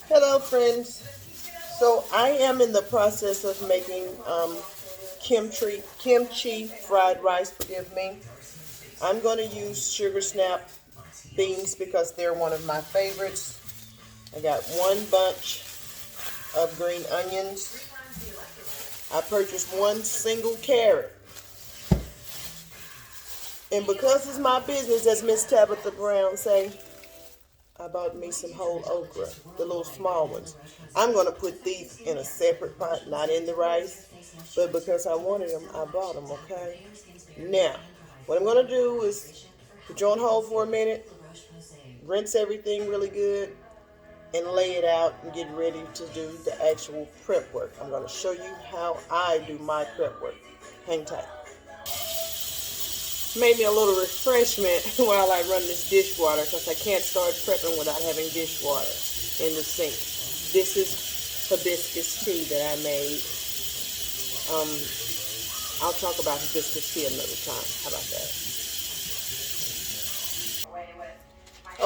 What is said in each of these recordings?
Hello, friends. So I am in the process of making kimchi fried rice. Forgive me. I'm going to use sugar snap beans because they're one of my favorites. I got one bunch of green onions. I purchased one single carrot. And because it's my business, as Miss Tabitha Brown say, I bought me some whole okra, the little small ones. I'm going to put these in a separate pot, not in the rice. But because I wanted them, I bought them, okay? Now, what I'm going to do is put you on hold for a minute, rinse everything really good, and lay it out and get ready to do the actual prep work. I'm going to show you how I do my prep work. Hang tight. Made me a little refreshment while I run this dishwater because I can't start prepping without having dishwater in the sink. This is hibiscus tea that I made. Um, I'll talk about hibiscus tea another time. How about that?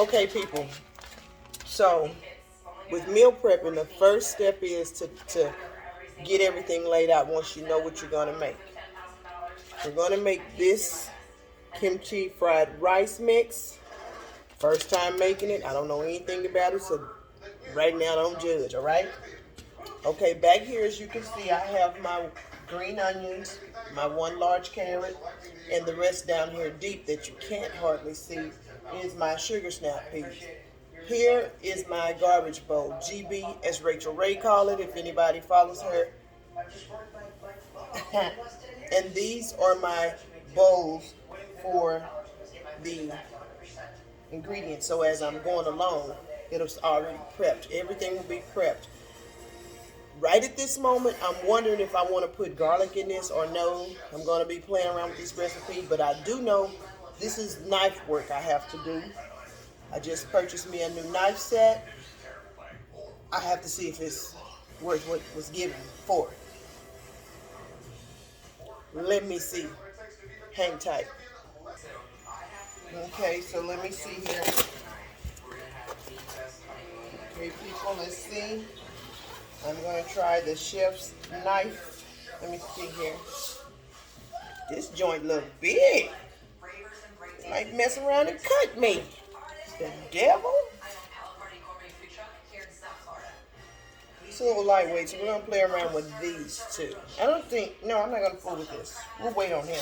Okay, people. So, with meal prepping, the first step is to get everything laid out once you know what you're going to make. We're going to make this kimchi fried rice mix. First time making it. I don't know anything about it, so right now don't judge, all right? Okay, back here, as you can see, I have my green onions, my one large carrot, and the rest down here deep that you can't hardly see is my sugar snap peas. Here is my garbage bowl, GB, as Rachel Ray call it, if anybody follows her. And these are my bowls for the ingredients. So as I'm going along, it's already prepped. Everything will be prepped. Right at this moment, I'm wondering if I want to put garlic in this or no. I'm going to be playing around with this recipe, but I do know this is knife work I have to do. I just purchased me a new knife set. I have to see if it's worth what was given for it. Let me see. Hang tight. Okay, so let me see here. Okay, people, let's see. I'm going to try the chef's knife. Let me see here. This joint look big. It might mess around and cut me. The devil? It's a little lightweight, so we're going to play around with these two. No, I'm not going to fool with this. We'll wait on him.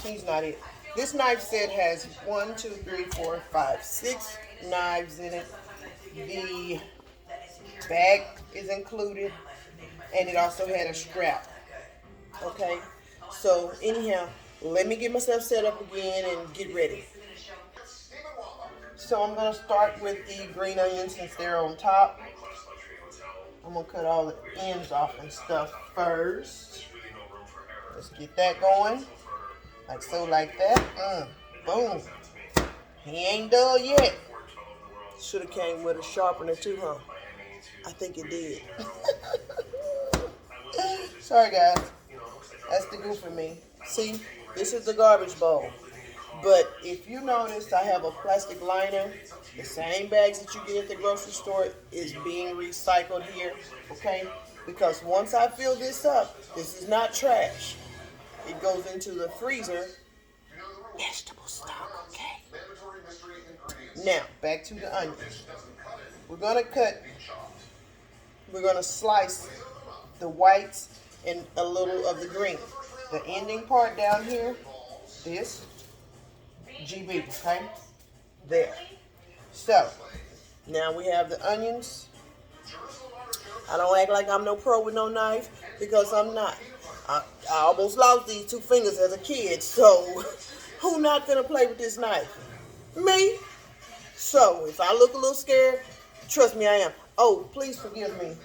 He's not it. This knife set has 1, 2, 3, 4, 5, 6 knives in it. The bag is included, and it also had a strap. Okay, so anyhow, let me get myself set up again and get ready. So I'm going to start with the green onions since they're on top. I'm going to cut all the ends off and stuff first. Let's get that going. Like so, like that. Boom. He ain't done yet. Should have came with a sharpener too, huh? I think it did. Sorry, guys. That's the goof in me. See, this is the garbage bowl. But if you notice, I have a plastic liner. The same bags that you get at the grocery store is being recycled here, okay? Because once I fill this up, this is not trash. It goes into the freezer. Vegetable stock, okay? Now, back to the onions. We're going to slice the whites and a little of the green. The ending part down here, this, GB, okay? There. So, now we have the onions. I don't act like I'm no pro with no knife because I'm not. I almost lost these 2 fingers as a kid, so who not gonna play with this knife? Me? So, if I look a little scared, trust me, I am. Oh, please forgive me.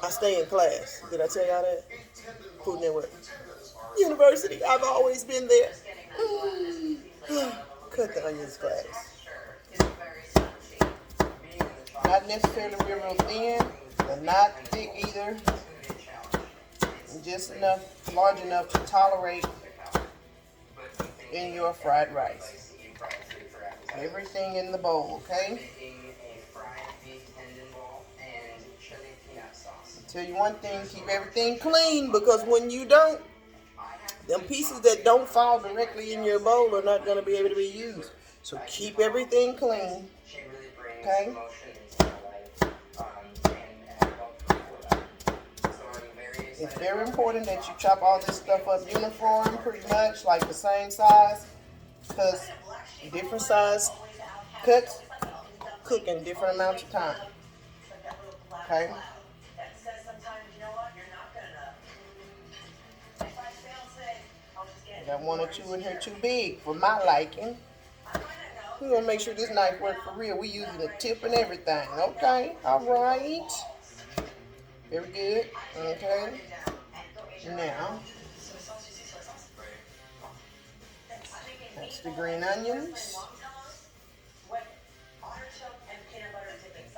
I stay in class. Did I tell y'all that? Food Network. University. I've always been there. Cut the onions, guys. Not necessarily real thin, but not thick either. Just enough, large enough to tolerate in your fried rice. Everything in the bowl, okay? Tell you one thing, keep everything clean, because when you don't, them pieces that don't fall directly in your bowl are not going to be able to be used. So keep everything clean. Okay? It's very important that you chop all this stuff up uniform, pretty much, like the same size, because different size cuts cook in different amounts of time. Okay? I got one or two in here too big for my liking. We're going to make sure this knife works for real. We're using the tip and everything. Okay, all right. Very good. Okay. Now, that's the green onions.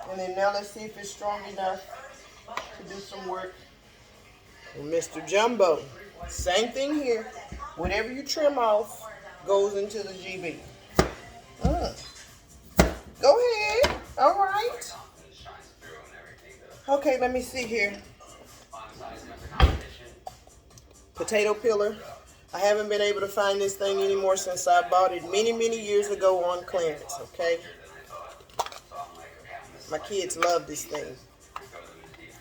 And then now let's see if it's strong enough to do some work with Mr. Jumbo. Same thing here. Whatever you trim off goes into the GB. Go ahead. All right. Okay, let me see here. Potato peeler. I haven't been able to find this thing anymore since I bought it many, many years ago on clearance, okay? My kids love this thing.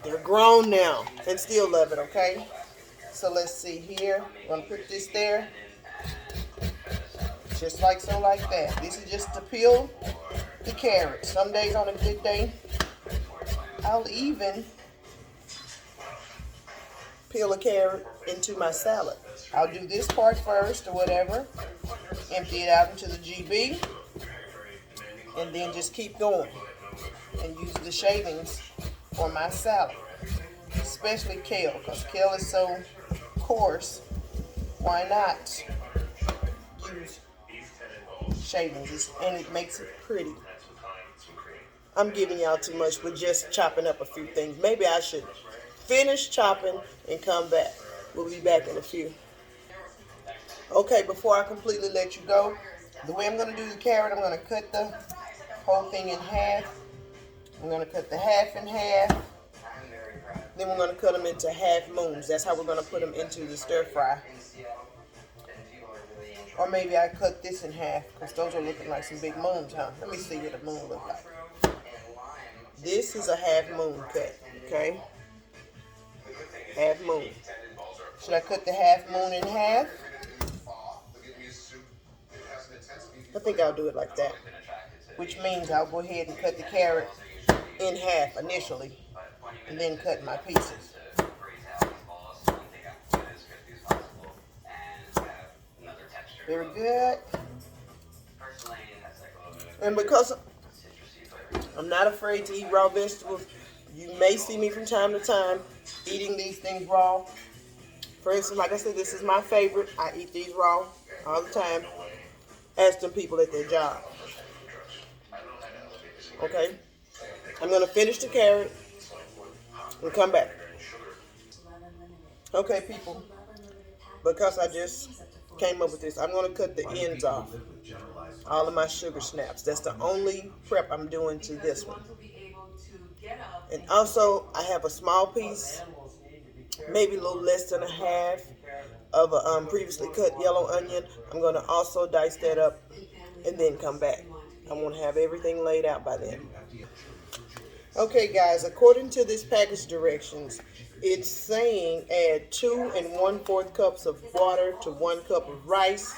They're grown now and still love it, okay? So let's see here. I'm going to put this there. Just like so, like that. This is just to peel the carrot. Some days on a good day, I'll even peel a carrot into my salad. I'll do this part first or whatever, empty it out into the GB, and then just keep going and use the shavings for my salad, especially kale, because kale is so coarse. Why not use shavings, and it makes it pretty. I'm giving y'all too much with just chopping up a few things. Maybe I should finish chopping and come back. We'll be back in a few. Okay, before I completely let you go, the way I'm going to do the carrot, I'm going to cut the whole thing in half. I'm going to cut the half in half. Then we're going to cut them into half moons. That's how we're going to put them into the stir fry. Or maybe I cut this in half, because those are looking like some big moons, huh? Let me see what a moon looks like. This is a half moon cut, okay? Half moon. Should I cut the half moon in half? I think I'll do it like that. Which means I'll go ahead and cut the carrot in half initially, and then cut my pieces. Very good. And because I'm not afraid to eat raw vegetables, you may see me from time to time eating these things raw. For instance, like I said, this is my favorite. I eat these raw all the time. Ask them people at their job. Okay? I'm going to finish the carrot and come back. Okay, people. Because I just came up with this, I'm going to cut the ends off. All of my sugar snaps. That's the only prep I'm doing to this one. And also, I have a small piece, maybe a little less than a half, of a previously cut yellow onion. I'm going to also dice that up and then come back. I want to have everything laid out by then. Okay, guys, according to this package directions, it's saying add 2 1/4 cups of water to 1 cup of rice.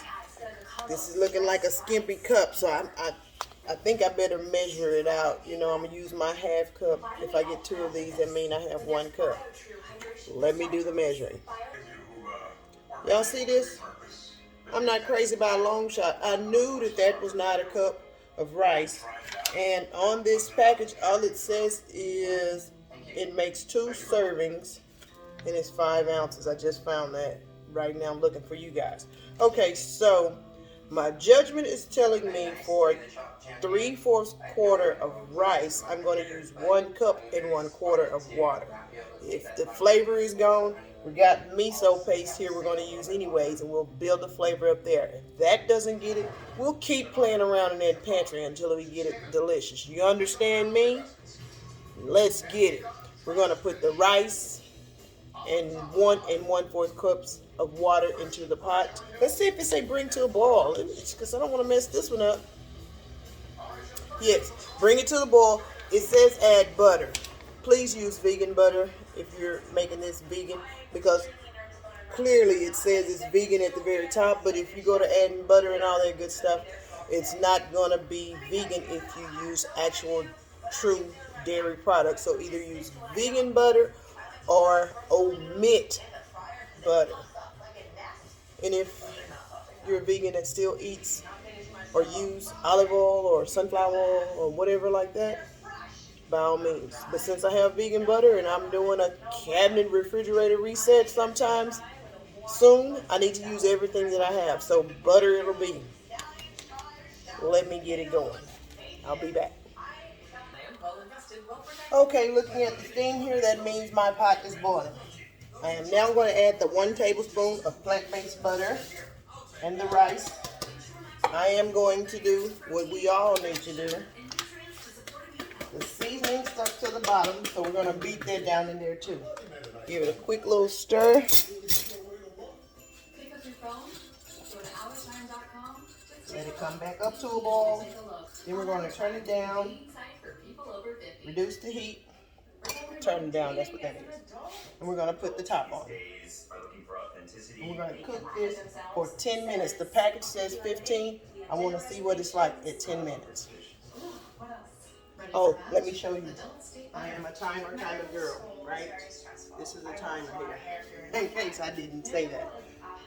This is looking like a skimpy cup, so I think I better measure it out. You know, I'm going to use my half cup. If I get 2 of these, that means I have 1 cup. Let me do the measuring. Y'all see this? I'm not crazy by a long shot. I knew that that was not a cup of rice. And on this package, all it says is it makes 2 servings and it's 5 ounces. I just found that right now. I'm looking for you guys. Okay, so my judgment is telling me for 3/4 quarter of rice, I'm going to use 1 cup and 1/4 of water. If the flavor is gone, we got miso paste here we're going to use anyways, and we'll build the flavor up there. If that doesn't get it, we'll keep playing around in that pantry until we get it delicious. You understand me? Let's get it. We're going to put the rice and 1 1/4 cups of water into the pot. Let's see if it say bring to a boil, because I don't want to mess this one up. Yes, bring it to the boil. It says add butter. Please use vegan butter if you're making this vegan, because clearly it says it's vegan at the very top, but if you go to adding butter and all that good stuff, it's not going to be vegan if you use actual true dairy products. So either use vegan butter or omit butter. And if you're a vegan that still eats or use olive oil or sunflower oil or whatever like that, by all means. But since I have vegan butter and I'm doing a cabinet refrigerator reset sometimes soon, I need to use everything that I have. So butter it'll be. Let me get it going. I'll be back. Okay, looking at the steam here, that means my pot is boiling. I am now going to add the 1 tablespoon of plant-based butter and the rice. I am going to do what we all need to do. The seasoning stuck to the bottom, so we're going to beat that down in there too. Give it a quick little stir. Let it come back up to a boil. Then we're going to turn it down. Reduce the heat. Turn it down, that's what that is. And we're going to put the top on. And we're going to cook this for 10 minutes. The package says 15. I want to see what it's like at 10 minutes. Oh, let me show you. I am a timer kind of girl, right? This is a timer here, in case I didn't say that.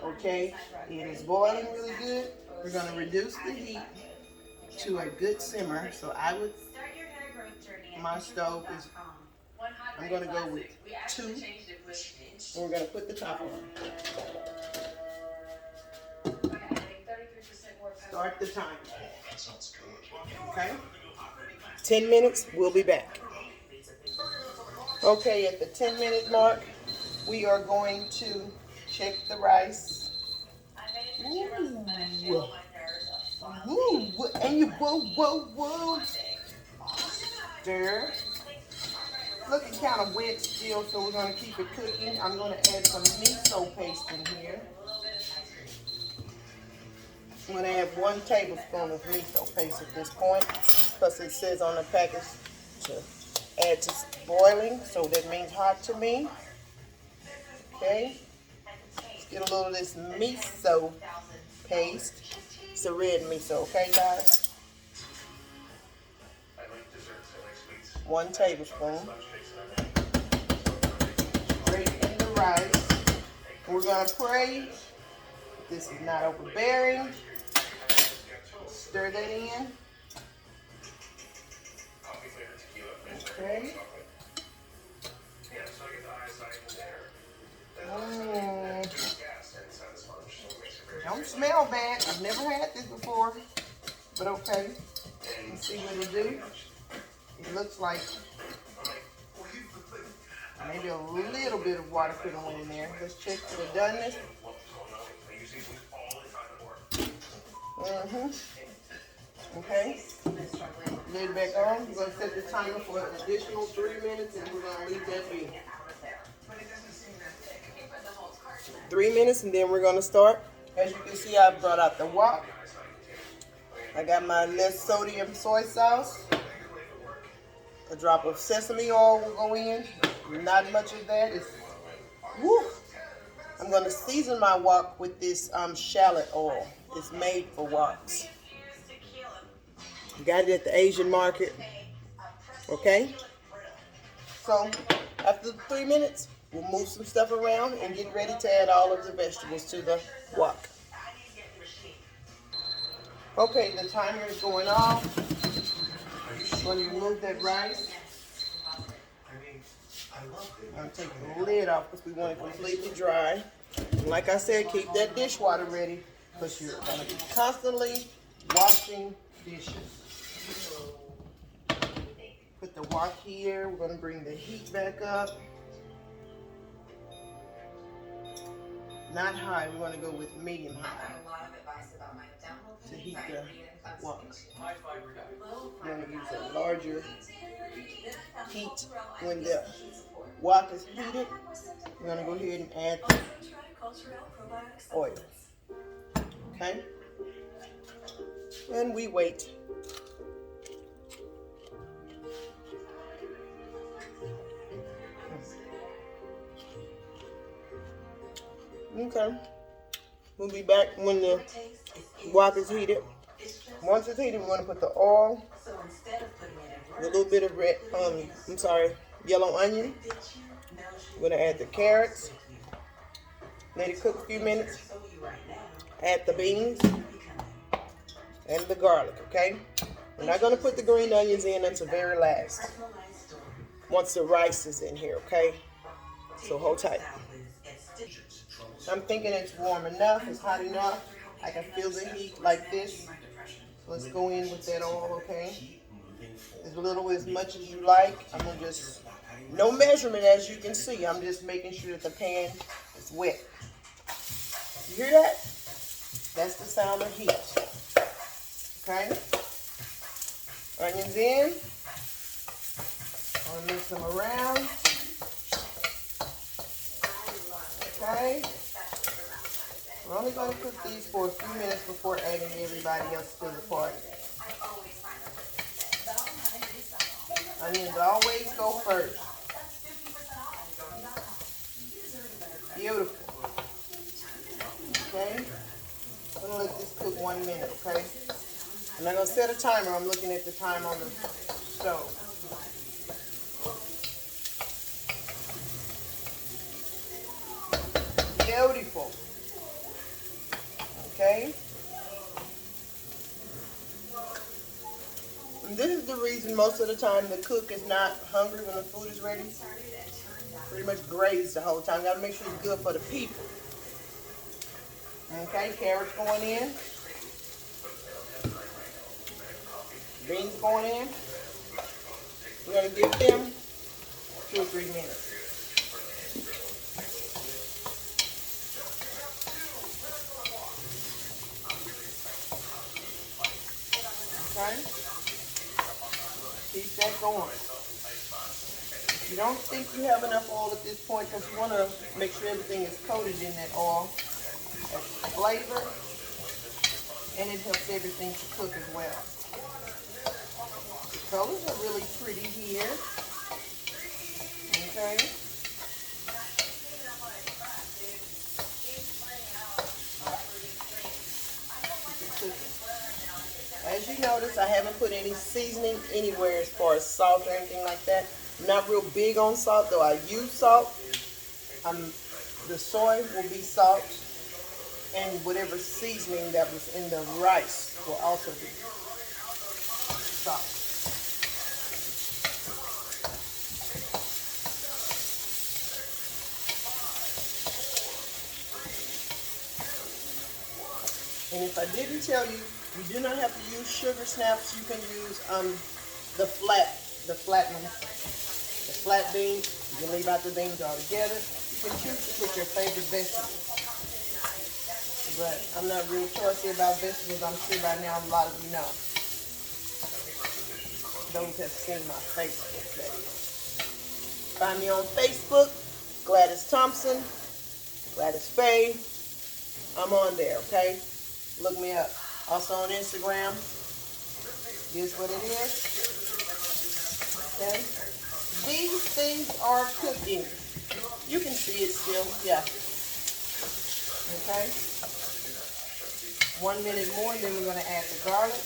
Okay, it is boiling really good. We're going to reduce the heat to a good simmer. So my stove is, I'm going to go with 2. And we're going to put the top on. Start the timer. Okay, 10 minutes, we'll be back. Okay, at the 10-minute mark, we are going to check the rice. Ooh. Ooh. And you whoa. Stir. Looking kind of wet still, so we're going to keep it cooking. I'm going to add some miso paste in here. I'm going to add 1 tablespoon of miso paste at this point, because it says on the package to add to boiling, so that means hot to me. Okay, let's get a little of this miso paste. It's a red miso, okay guys? 1 tablespoon. Straight in the rice. We're going to pray this is not overbearing. Stir that in. Okay. Don't smell bad. I've never had this before, but okay. Let's see what it do. It looks like maybe a little bit of water could have went in there. Let's check for the doneness. Okay. Lid back on. We're going to set the timer for an additional 3 minutes, and we're going to leave that be. 3 minutes, and then we're going to start. As you can see, I brought out the wok. I got my less sodium soy sauce. A drop of sesame oil will go in. Not much of that. I'm going to season my wok with this shallot oil. It's made for woks. Got it at the Asian market. Okay? So, after 3 minutes, we'll move some stuff around and get ready to add all of the vegetables to the wok. Okay, the timer is going off. When you remove that rice, I'm going to take the lid off because we want it completely dry. And like I said, keep that dishwater ready because you're going to be constantly washing dishes. Put the wok here. We're going to bring the heat back up. Not high. We're going to go with medium high to heat the wok. I'm going to use a larger heat. When the wok is heated, we're going to go ahead and add the oil. Okay? And we wait. Okay. We'll be back when the wok is heated. Once it's heated, we're going to put the oil, a little bit of yellow onion. We're going to add the carrots. Let it cook a few minutes. Add the beans and the garlic, okay? We're not going to put the green onions in until very last. Once the rice is in here, okay? So hold tight. I'm thinking it's warm enough, it's hot enough. I can feel the heat like this. So let's go in with that oil, okay? As little, as much as you like. I'm going to just, no measurement as you can see. I'm just making sure that the pan is wet. You hear that? That's the sound of heat. Okay? Onions in. I'm going to mix them around. Okay? We're only going to cook these for a few minutes before adding everybody else to the party. Onions always go first. Beautiful. Okay? I'm going to let this cook 1 minute, okay? I'm not going to set a timer. I'm looking at the time on the stove. Beautiful. Okay? And this is the reason most of the time the cook is not hungry when the food is ready. Pretty much graze the whole time. Got to make sure it's good for the people. Okay, carrots going in. Beans going in. We're going to give them 2 or 3 minutes. Okay? Keep that going. You don't think you have enough oil at this point because you want to make sure everything is coated in that oil. That's flavor, and it helps everything to cook as well. The colors are really pretty here. Okay. As you notice, I haven't put any seasoning anywhere as far as salt or anything like that. I'm not real big on salt, though I use salt. The soy will be salt, and whatever seasoning that was in the rice will also be salt. And if I didn't tell you, you do not have to use sugar snaps. You can use the flat ones, the flat beans. You can leave out the beans altogether. You can choose to put your favorite vegetables. But I'm not real choosy about vegetables. I'm sure by now a lot of you know. Those have seen my Facebook, that is. Find me on Facebook, Gladys Thompson, Gladys Faye. I'm on there, okay? Look me up. Also on Instagram. Here's what it is. Okay. These things are cooking. You can see it still. Yeah. Okay. 1 minute more, and then we're going to add the garlic.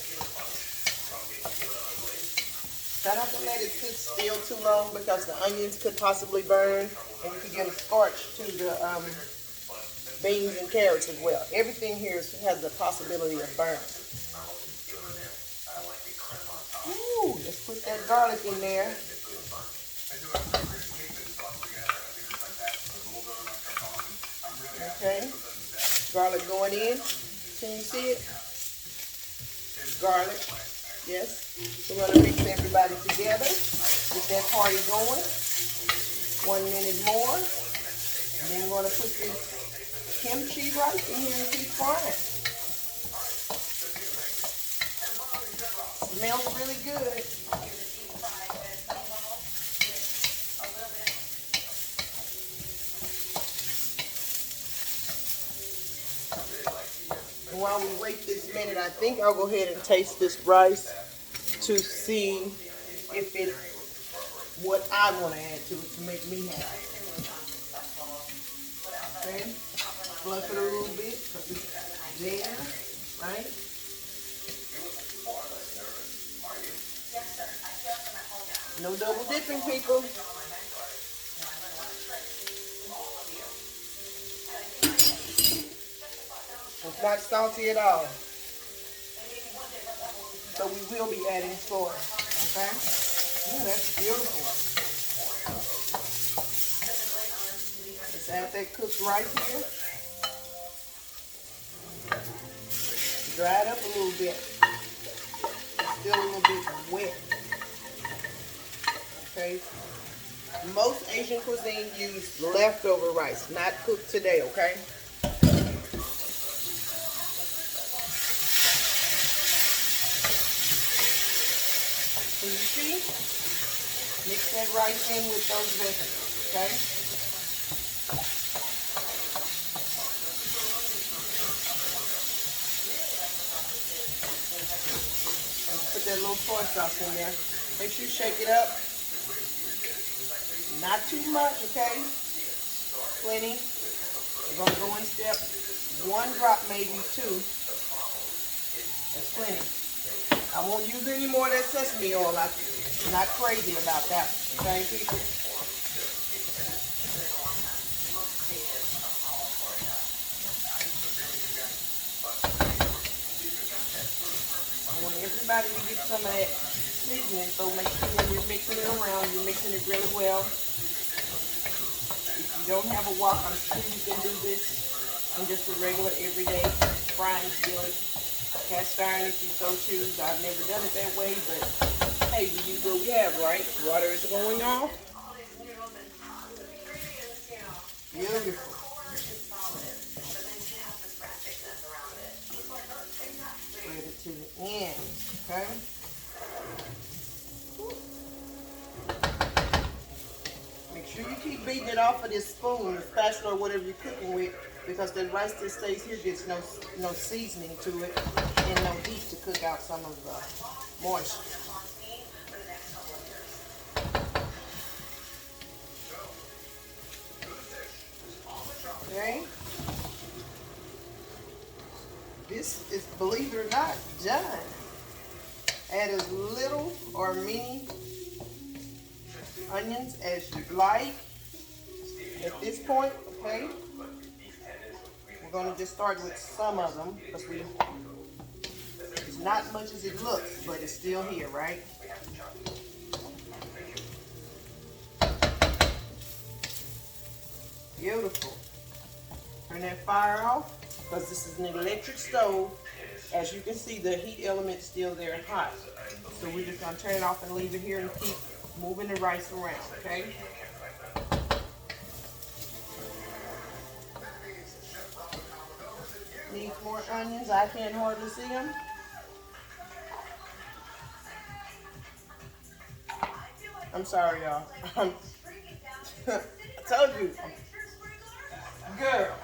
Try not to let it sit still too long because the onions could possibly burn, and you could get a scorch to the beans and carrots as well. Everything here has the possibility of burn. Ooh, let's put that garlic in there. Okay, garlic going in. Can you see it? Garlic, yes. We're going to mix everybody together. Get that party going. 1 minute more. And then we're going to put this kimchi rice in here and keep frying. Smells really good. while we wait this minute, I think I'll go ahead and taste this rice to see if it's what I want to add to it to make me happy. Okay, fluff it a little bit because it's there, right? No double dipping, people. It's not salty at all. So we will be adding soy. Okay? Ooh, that's beautiful. Let's add that cooked rice here. Dry it up a little bit. It's still a little bit wet. Okay? Most Asian cuisine use leftover rice, not cooked today, okay? So you see, mix that rice in with those vegetables, okay? And put that little soy sauce in there. Make sure you shake it up. Not too much, okay? Plenty. We're going to go in step 1 drop, maybe 2. That's plenty. I won't use any more of that sesame oil. I'm not crazy about that. Okay, people? I want everybody to get some of that seasoning, so make sure when you're mixing it around, you're mixing it really well. If you don't have a wok, I'm sure you can do this in just a regular, everyday frying skillet. Cast iron if you so choose. I've never done it that way, but hey, we use what we have, right? Water is going off. Beautiful. Spread it to the end, okay? Make sure you keep beating it off of this spoon, the spatula, or whatever you're cooking with, because the rice that stays here gets no seasoning to it and no heat to cook out some of the moisture. Okay. This is, believe it or not, done. Add as little or many onions as you like at this point, okay? We're going to just start with some of them because it's not much as it looks, but it's still here, right? Beautiful. Turn that fire off because this is an electric stove. As you can see, the heat element is still there and hot. So we're just going to turn it off and leave it here and keep moving the rice around, okay? Needs more onions. I can't hardly see them. I'm sorry, y'all. I told you. Girl.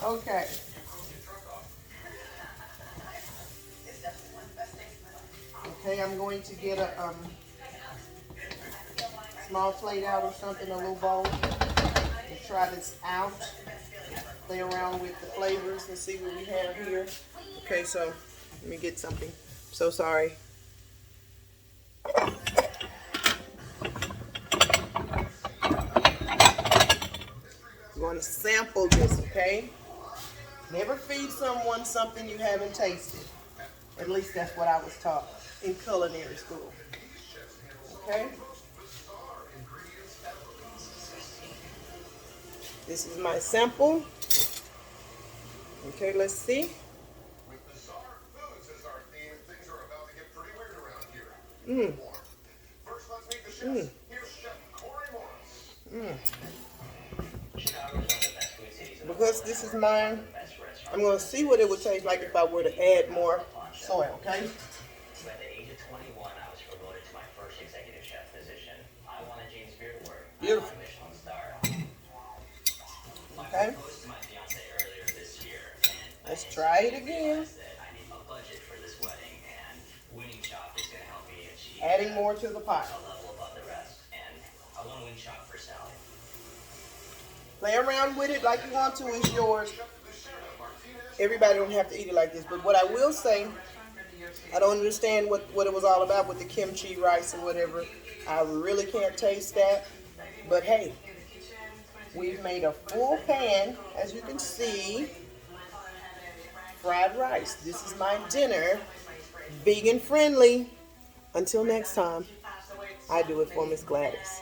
Okay. Okay, I'm going to get a small plate out or something, a little bowl, and try this out. Play around with the flavors and see what we have here. Okay, so let me get something. So sorry. I'm going to sample this, okay? Never feed someone something you haven't tasted. At least that's what I was taught in culinary school. Okay? This is my sample. Okay, let's see. Mmm. Mmm. Mmm. Because this is mine, I'm going to see what it would taste like if I were to add more soy, okay? At the age of 21, I was promoted to my first executive chef position. I won a James Beard Award. Beautiful. I won a Michelin star. Okay. I proposed to my fiance earlier Let's try it again. that I need a budget for this wedding, and Winning Shop is going to help me achieve Adding more to the pot. a level above the rest. And I want to Wing Shop for Sally. Play around with it like you want to. It's yours. Everybody don't have to eat it like this. But what I will say, I don't understand what it was all about with the kimchi rice or whatever. I really can't taste that. But hey, we've made a full pan, as you can see, fried rice. This is my dinner, vegan friendly. Until next time, I do it for Miss Gladys.